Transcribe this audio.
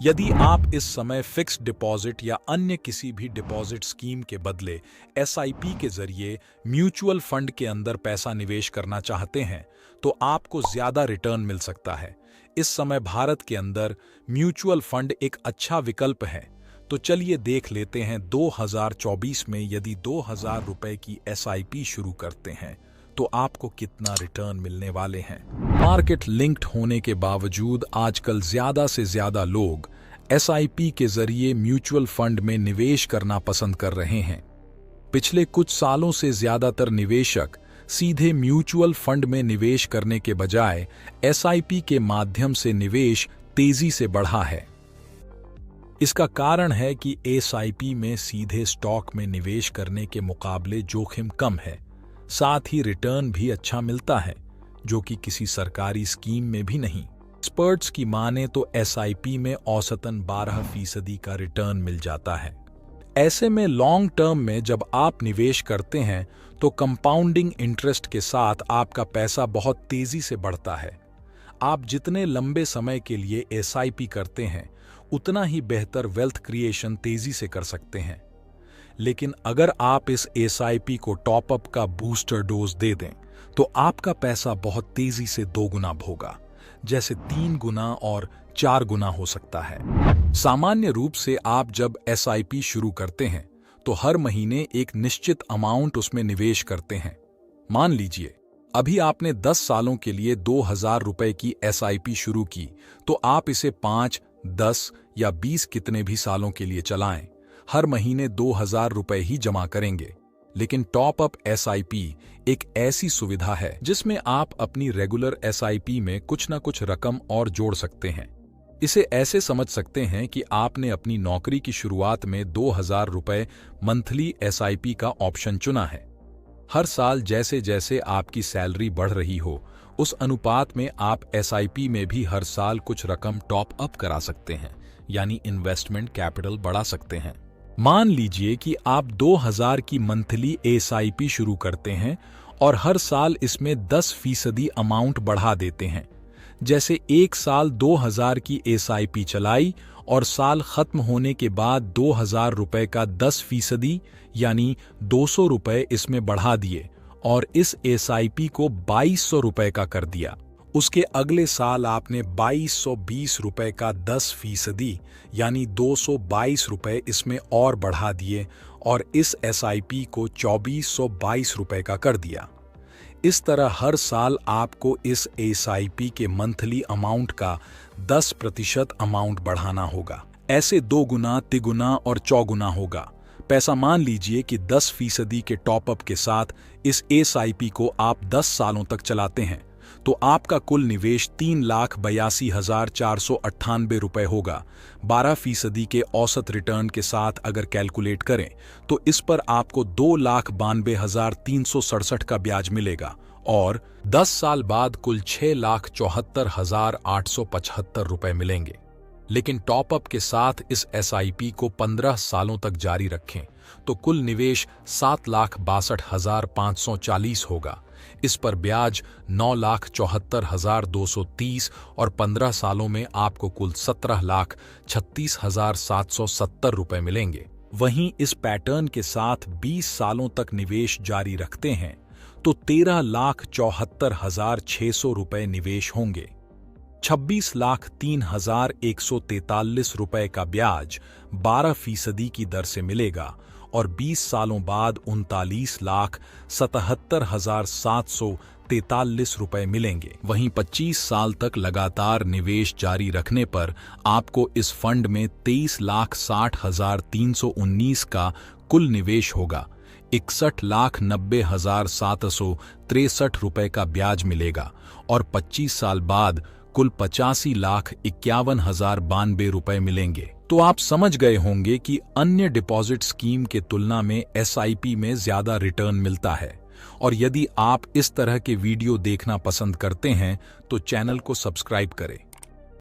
यदि आप इस समय फिक्स्ड डिपॉजिट या अन्य किसी भी डिपॉजिट स्कीम के बदले एसआईपी के जरिए म्यूचुअल फंड के अंदर पैसा निवेश करना चाहते हैं, तो आपको ज्यादा रिटर्न मिल सकता है। इस समय भारत के अंदर म्यूचुअल फंड एक अच्छा विकल्प है। तो चलिए देख लेते हैं 2024 में यदि 2000 रुपए की एसआईपी शुरू करते हैं तो आपको कितना रिटर्न मिलने वाले हैं। मार्केट लिंक्ड होने के बावजूद आजकल ज्यादा से ज्यादा लोग एसआईपी के जरिए म्यूचुअल फंड में निवेश करना पसंद कर रहे हैं। पिछले कुछ सालों से ज्यादातर निवेशक सीधे म्यूचुअल फंड में निवेश करने के बजाय एसआईपी के माध्यम से निवेश तेजी से बढ़ा है। इसका कारण है कि एसआईपी में सीधे स्टॉक में निवेश करने के मुकाबले जोखिम कम है, साथ ही रिटर्न भी अच्छा मिलता है, जो कि किसी सरकारी स्कीम में भी नहीं। एक्सपर्ट्स की माने तो एसआईपी में औसतन 12% का रिटर्न मिल जाता है। ऐसे में लॉन्ग टर्म में जब आप निवेश करते हैं तो कंपाउंडिंग इंटरेस्ट के साथ आपका पैसा बहुत तेजी से बढ़ता है। आप जितने लंबे समय के लिए एसआईपी करते हैं उतना ही बेहतर वेल्थ क्रिएशन तेजी से कर सकते हैं। लेकिन अगर आप इस एसआईपी को टॉपअप का बूस्टर डोज दे दें तो आपका पैसा बहुत तेजी से 2 गुना होगा, जैसे 3 गुना और 4 गुना हो सकता है। सामान्य रूप से आप जब एसआईपी शुरू करते हैं तो हर महीने एक निश्चित अमाउंट उसमें निवेश करते हैं। मान लीजिए अभी आपने 10 सालों के लिए 2000 रुपए की एसआईपी शुरू की, तो आप इसे 5, 10 या 20 कितने भी सालों के लिए चलाएं, हर महीने 2000 रुपए ही जमा करेंगे। लेकिन टॉप अप एसआईपी एक ऐसी सुविधा है जिसमें आप अपनी रेगुलर एसआईपी में कुछ न कुछ रकम और जोड़ सकते हैं। इसे ऐसे समझ सकते हैं कि आपने अपनी नौकरी की शुरुआत में 2000 रुपए मंथली एसआईपी का ऑप्शन चुना है। हर साल जैसे जैसे आपकी सैलरी बढ़ रही हो, उस अनुपात में आप एसआईपी में भी हर साल कुछ रकम टॉप अप करा सकते हैं, यानी इन्वेस्टमेंट कैपिटल बढ़ा सकते हैं। मान लीजिए कि आप 2000 की मंथली एसआईपी शुरू करते हैं और हर साल इसमें 10% अमाउंट बढ़ा देते हैं। जैसे एक साल 2000 की एसआईपी चलाई और साल खत्म होने के बाद 2000 रुपए का 10% यानी 200 रुपए इसमें बढ़ा दिए और इस एसआईपी को 2200 रुपए का कर दिया। उसके अगले साल आपने 2220 रुपए का 10% यानी 222 रुपए इसमें और बढ़ा दिए और इस एसआईपी को 2422 रुपए का कर दिया। इस तरह हर साल आपको इस एसआईपी के मंथली अमाउंट का 10% अमाउंट बढ़ाना होगा। ऐसे 2 गुना, 3 गुना और 4 गुना होगा पैसा। मान लीजिए कि 10% के टॉपअप के साथ इस एसआईपी को आप 10 सालों तक चलाते हैं, तो आपका कुल निवेश 3,82,498 रुपए होगा। 12% के औसत रिटर्न के साथ अगर कैलकुलेट करें तो इस पर आपको 2,92,367 का ब्याज मिलेगा और 10 साल बाद कुल 6,74,875 रुपए मिलेंगे। लेकिन टॉपअप के साथ इस एसआईपी को 15 सालों तक जारी रखें तो कुल निवेश 7,62,540 होगा। इस पर ब्याज 9,74,230 और 15 सालों में आपको कुल 17,36,770 रुपए मिलेंगे। वहीं इस पैटर्न के साथ 20 सालों तक निवेश जारी रखते हैं तो 13,74,600 रुपए निवेश होंगे। 26,03,143 रुपए का ब्याज 12% की दर से मिलेगा और 20 सालों बाद 39,77,743 रुपए मिलेंगे। वहीं 25 साल तक लगातार निवेश जारी रखने पर आपको इस फंड में 23,60,319 का कुल निवेश होगा। 61,90,763 रुपए का ब्याज मिलेगा और 25 साल बाद कुल 85,51,092 रुपए मिलेंगे। तो आप समझ गए होंगे कि अन्य डिपॉजिट स्कीम के तुलना में एसआईपी में ज्यादा रिटर्न मिलता है। और यदि आप इस तरह के वीडियो देखना पसंद करते हैं तो चैनल को सब्सक्राइब करें।